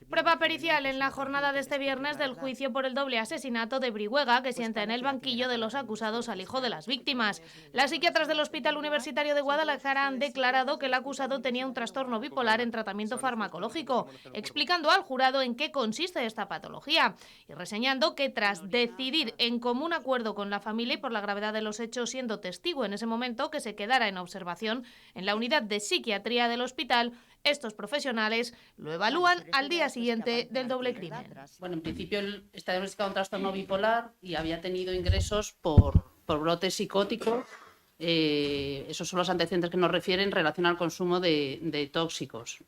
Prueba pericial en la jornada de este viernes del juicio por el doble asesinato de Brihuega, que sienta en el banquillo de los acusados al hijo de las víctimas. Las psiquiatras del Hospital Universitario de Guadalajara han declarado que el acusado tenía un trastorno bipolar en tratamiento farmacológico, explicando al jurado en qué consiste esta patología y reseñando que tras decidir en común acuerdo con la familia y por la gravedad de los hechos, siendo testigo en ese momento que se quedara en observación en la unidad de psiquiatría del hospital, estos profesionales lo evalúan al día siguiente del doble crimen. Bueno, en principio él está diagnosticado un trastorno bipolar y había tenido ingresos por brotes psicóticos. Esos son los antecedentes que nos refieren en relación al consumo de tóxicos.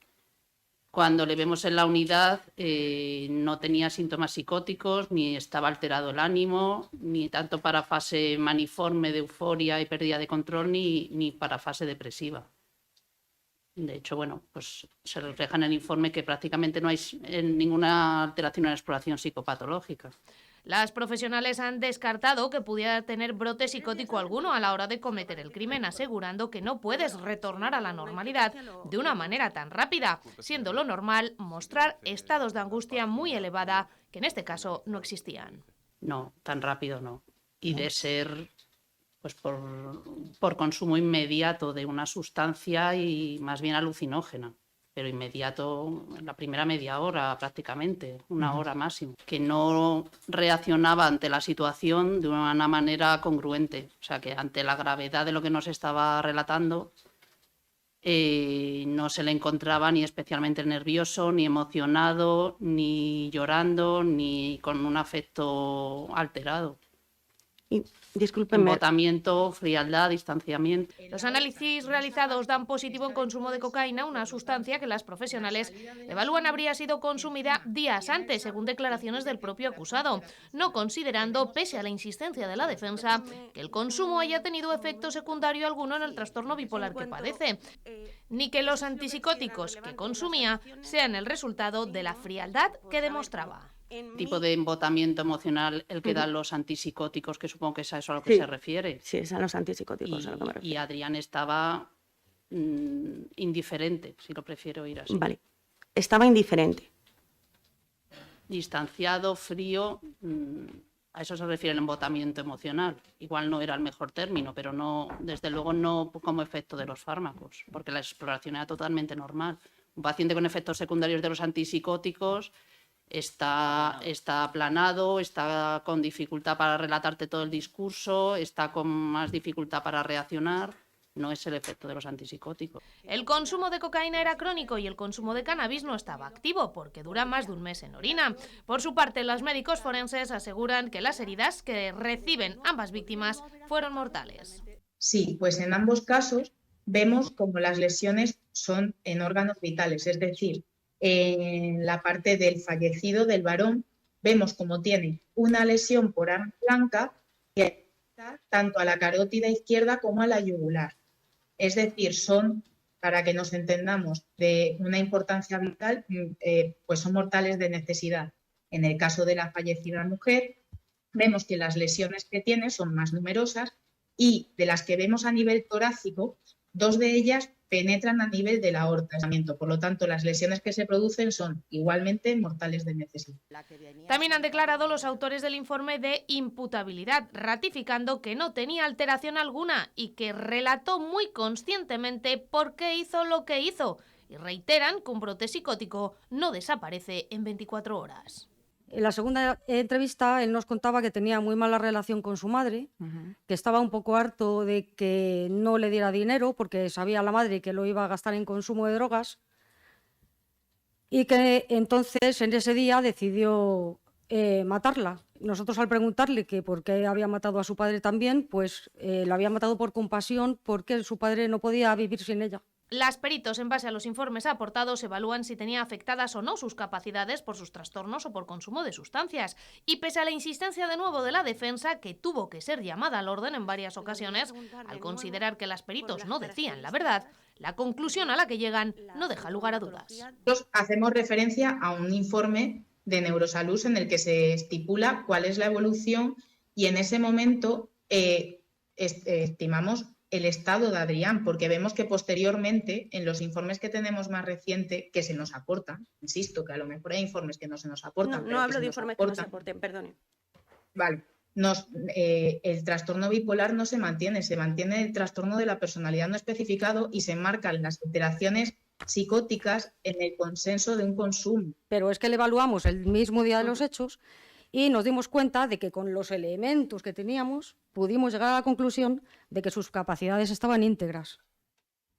Cuando le vemos en la unidad no tenía síntomas psicóticos, ni estaba alterado el ánimo, ni tanto para fase maniforme de euforia y pérdida de control, ni para fase depresiva. De hecho, bueno, pues se refleja en el informe que prácticamente no hay ninguna alteración en la exploración psicopatológica. Las profesionales han descartado que pudiera tener brote psicótico alguno a la hora de cometer el crimen, asegurando que no puedes retornar a la normalidad de una manera tan rápida, siendo lo normal mostrar estados de angustia muy elevada que en este caso no existían. No, tan rápido no. Y de ser pues por consumo inmediato de una sustancia y más bien alucinógena, pero inmediato en la primera media hora prácticamente, una hora máximo, que no reaccionaba ante la situación de una manera congruente, o sea que ante la gravedad de lo que nos estaba relatando no se le encontraba ni especialmente nervioso, ni emocionado, ni llorando, ni con un afecto alterado. Y, discúlpenme. Embotamiento, frialdad, distanciamiento. Los análisis realizados dan positivo en consumo de cocaína, una sustancia que las profesionales evalúan habría sido consumida días antes, según declaraciones del propio acusado, no considerando, pese a la insistencia de la defensa, que el consumo haya tenido efecto secundario alguno en el trastorno bipolar que padece, ni que los antipsicóticos que consumía sean el resultado de la frialdad que demostraba. Tipo de embotamiento emocional el que dan los antipsicóticos, que supongo que es a eso a lo que se refiere. Sí, es a los antipsicóticos a lo que me refiero. Y Adrián estaba indiferente, si lo prefiero oír así. Vale, estaba indiferente. Distanciado, frío, a eso se refiere el embotamiento emocional. Igual no era el mejor término, pero no, desde luego no como efecto de los fármacos, porque la exploración era totalmente normal. Un paciente con efectos secundarios de los antipsicóticos está aplanado, está con dificultad para relatarte todo el discurso, está con más dificultad para reaccionar. No es el efecto de los antipsicóticos. El consumo de cocaína era crónico y el consumo de cannabis no estaba activo porque dura más de un mes en orina. Por su parte, los médicos forenses aseguran que las heridas que reciben ambas víctimas fueron mortales. Sí, pues en ambos casos vemos como las lesiones son en órganos vitales, es decir, en la parte del fallecido, del varón, vemos como tiene una lesión por arma blanca que afecta tanto a la carótida izquierda como a la yugular. Es decir, son, para que nos entendamos, de una importancia vital, pues son mortales de necesidad. En el caso de la fallecida mujer, vemos que las lesiones que tiene son más numerosas y de las que vemos a nivel torácico, 2 de ellas penetran a nivel de la aorta. Por lo tanto, las lesiones que se producen son igualmente mortales de necesidad. También han declarado los autores del informe de imputabilidad, ratificando que no tenía alteración alguna y que relató muy conscientemente por qué hizo lo que hizo. Y reiteran que un brote psicótico no desaparece en 24 horas. En la segunda entrevista él nos contaba que tenía muy mala relación con su madre, que estaba un poco harto de que no le diera dinero porque sabía la madre que lo iba a gastar en consumo de drogas y que entonces en ese día decidió matarla. Nosotros al preguntarle que por qué había matado a su padre también, pues la había matado por compasión porque su padre no podía vivir sin ella. Las peritos, en base a los informes aportados, evalúan si tenía afectadas o no sus capacidades por sus trastornos o por consumo de sustancias. Y pese a la insistencia de nuevo de la defensa, que tuvo que ser llamada al orden en varias ocasiones, al considerar que las peritos no decían la verdad, la conclusión a la que llegan no deja lugar a dudas. Nosotros hacemos referencia a un informe de Neurosalud en el que se estipula cuál es la evolución y en ese momento estimamos el estado de Adrián, porque vemos que posteriormente, en los informes que tenemos más reciente, que se nos aportan, insisto, que a lo mejor hay informes que no se nos aportan. No hablo de informes que nos aporten, perdone. Vale. El trastorno bipolar no se mantiene el trastorno de la personalidad no especificado y se marcan las alteraciones psicóticas en el consenso de un consumo. Pero es que le evaluamos el mismo día de los hechos y nos dimos cuenta de que con los elementos que teníamos pudimos llegar a la conclusión de que sus capacidades estaban íntegras.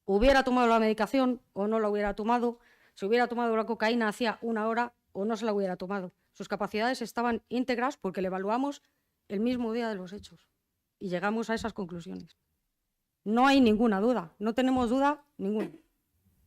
Hubiera tomado la medicación o no la hubiera tomado, si hubiera tomado la cocaína hacía 1 hora o no se la hubiera tomado. Sus capacidades estaban íntegras porque le evaluamos el mismo día de los hechos y llegamos a esas conclusiones. No hay ninguna duda, no tenemos duda ninguna.